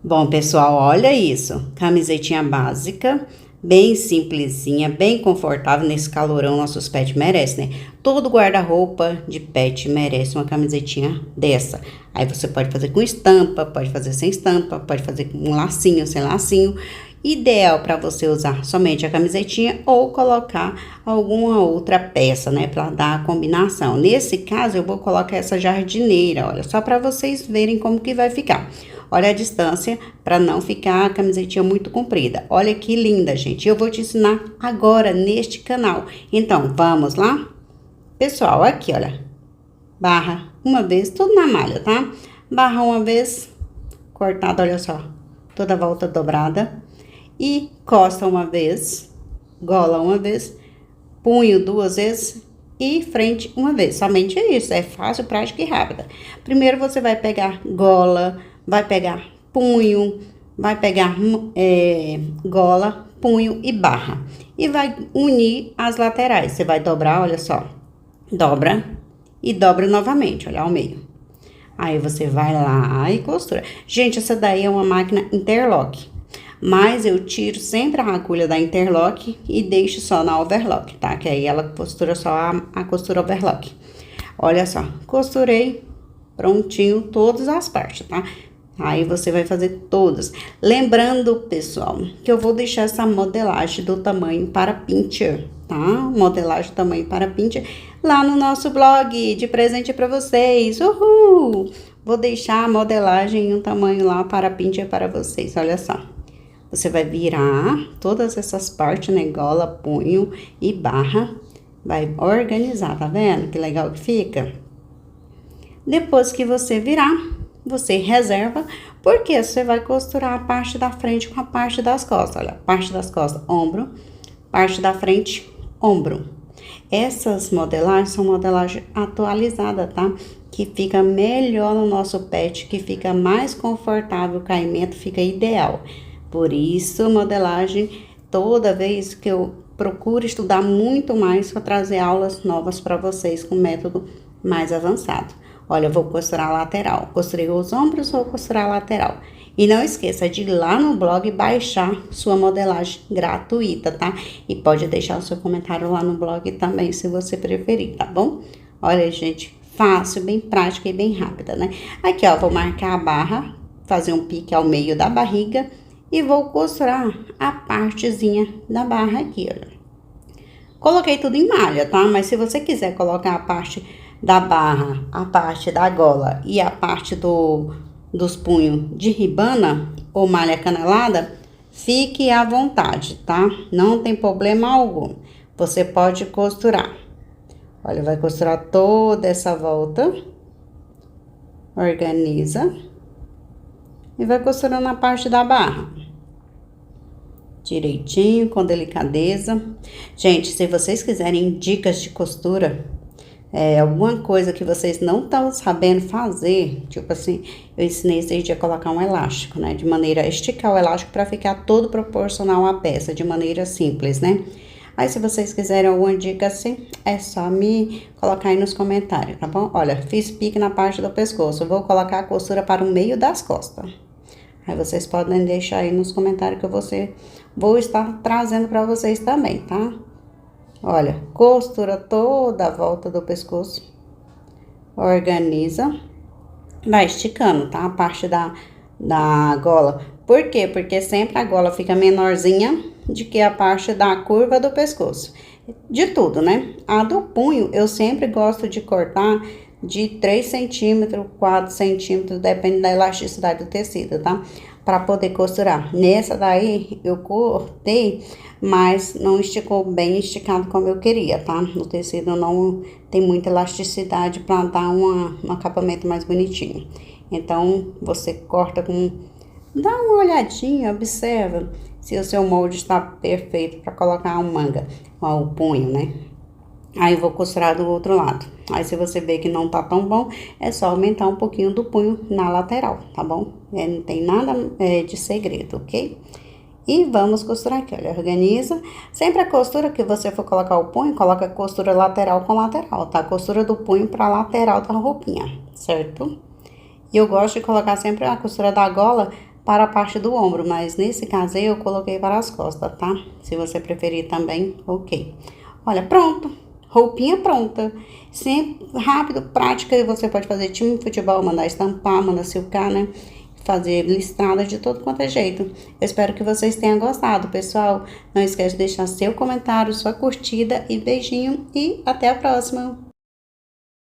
Bom, pessoal, olha isso. Camisetinha básica, bem simplesinha, bem confortável nesse calorão. Nossos pets merecem, né? Todo guarda-roupa de pet merece uma camisetinha dessa. Aí você pode fazer com estampa, pode fazer sem estampa, pode fazer com um lacinho, sem lacinho. Ideal para você usar somente a camisetinha ou colocar alguma outra peça, né, para dar a combinação. Nesse caso, eu vou colocar essa jardineira, olha, só para vocês verem como que vai ficar. Olha a distância para não ficar a camisetinha muito comprida. Olha que linda, gente. Eu vou te ensinar agora neste canal. Então, vamos lá? Pessoal, aqui, olha. Barra uma vez, tudo na malha, tá? Barra uma vez, cortada, olha só. Toda a volta dobrada. E costa uma vez, gola uma vez, punho duas vezes e frente uma vez. Somente isso, é fácil, prática e rápida. Primeiro você vai pegar gola, vai pegar punho, vai pegar gola, punho e barra. E vai unir as laterais. Você vai dobrar, olha só. Dobra e dobra novamente, olha, ao meio. Aí você vai lá e costura. Gente, essa daí é uma máquina interlock. Mas eu tiro sempre a agulha da interlock e deixo só na overlock, tá? Que aí ela costura só a costura overlock. Olha só, costurei prontinho todas as partes, tá? Aí você vai fazer todas. Lembrando, pessoal, que eu vou deixar essa modelagem do tamanho para pincher, tá? Modelagem do tamanho para pincher lá no nosso blog de presente para vocês. Uhul! Vou deixar a modelagem em um tamanho lá para pincher para vocês, olha só. Você vai virar todas essas partes, né? Gola, punho e barra. Vai organizar, tá vendo? Que legal que fica. Depois que você virar, você reserva, porque você vai costurar a parte da frente com a parte das costas. Olha, parte das costas, ombro. Parte da frente, ombro. Essas modelagens são modelagem atualizada, tá? Que fica melhor no nosso pet, que fica mais confortável, o caimento fica ideal. Por isso, modelagem, toda vez que eu procuro estudar muito mais para trazer aulas novas para vocês com método mais avançado. Olha, eu vou costurar a lateral. Costurei os ombros, vou costurar a lateral. E não esqueça de ir lá no blog e baixar sua modelagem gratuita, tá? E pode deixar o seu comentário lá no blog também, se você preferir, tá bom? Olha, gente, fácil, bem prática e bem rápida, né? Aqui, ó, vou marcar a barra, fazer um pique ao meio da barriga e vou costurar a partezinha da barra aqui, olha. Coloquei tudo em malha, tá? Mas se você quiser colocar a parte da barra, a parte da gola e a parte dos punhos de ribana ou malha canelada, fique à vontade, tá? Não tem problema algum. Você pode costurar. Olha, vai costurar toda essa volta. Organiza. E vai costurando a parte da barra. Direitinho, com delicadeza. Gente, se vocês quiserem dicas de costura, alguma coisa que vocês não estão sabendo fazer, tipo assim, eu ensinei esse dia a colocar um elástico, né? De maneira a esticar o elástico para ficar todo proporcional à peça, de maneira simples, né? Aí, se vocês quiserem alguma dica assim, é só me colocar aí nos comentários, tá bom? Olha, fiz pique na parte do pescoço, vou colocar a costura para o meio das costas. Aí, vocês podem deixar aí nos comentários que vou estar trazendo para vocês também, tá? Olha, costura toda a volta do pescoço. Organiza. Vai esticando, tá? A parte da gola. Por quê? Porque sempre a gola fica menorzinha do que a parte da curva do pescoço. De tudo, né? A do punho, eu sempre gosto de cortar de 3 centímetros, 4 centímetros, depende da elasticidade do tecido, tá? Para poder costurar. Nessa daí, eu cortei, mas não esticou bem esticado como eu queria, tá? O tecido não tem muita elasticidade para dar um acabamento mais bonitinho. Então, você corta com... Dá uma olhadinha, observa se o seu molde está perfeito para colocar a manga, o punho, né? Aí, eu vou costurar do outro lado. Aí, se você ver que não tá tão bom, é só aumentar um pouquinho do punho na lateral, tá bom? Não tem nada de segredo, ok? E vamos costurar aqui, olha, organiza. Sempre a costura que você for colocar o punho, coloca a costura lateral com lateral, tá? A costura do punho pra lateral da roupinha, certo? E eu gosto de colocar sempre a costura da gola para a parte do ombro, mas nesse caso aí eu coloquei para as costas, tá? Se você preferir também, ok. Olha, pronto, roupinha pronta. Sempre rápido, prática, e você pode fazer time de futebol, mandar estampar, mandar silcar, né? Fazer listrada de todo quanto é jeito. Eu espero que vocês tenham gostado, pessoal. Não esquece de deixar seu comentário, sua curtida e beijinho e até a próxima.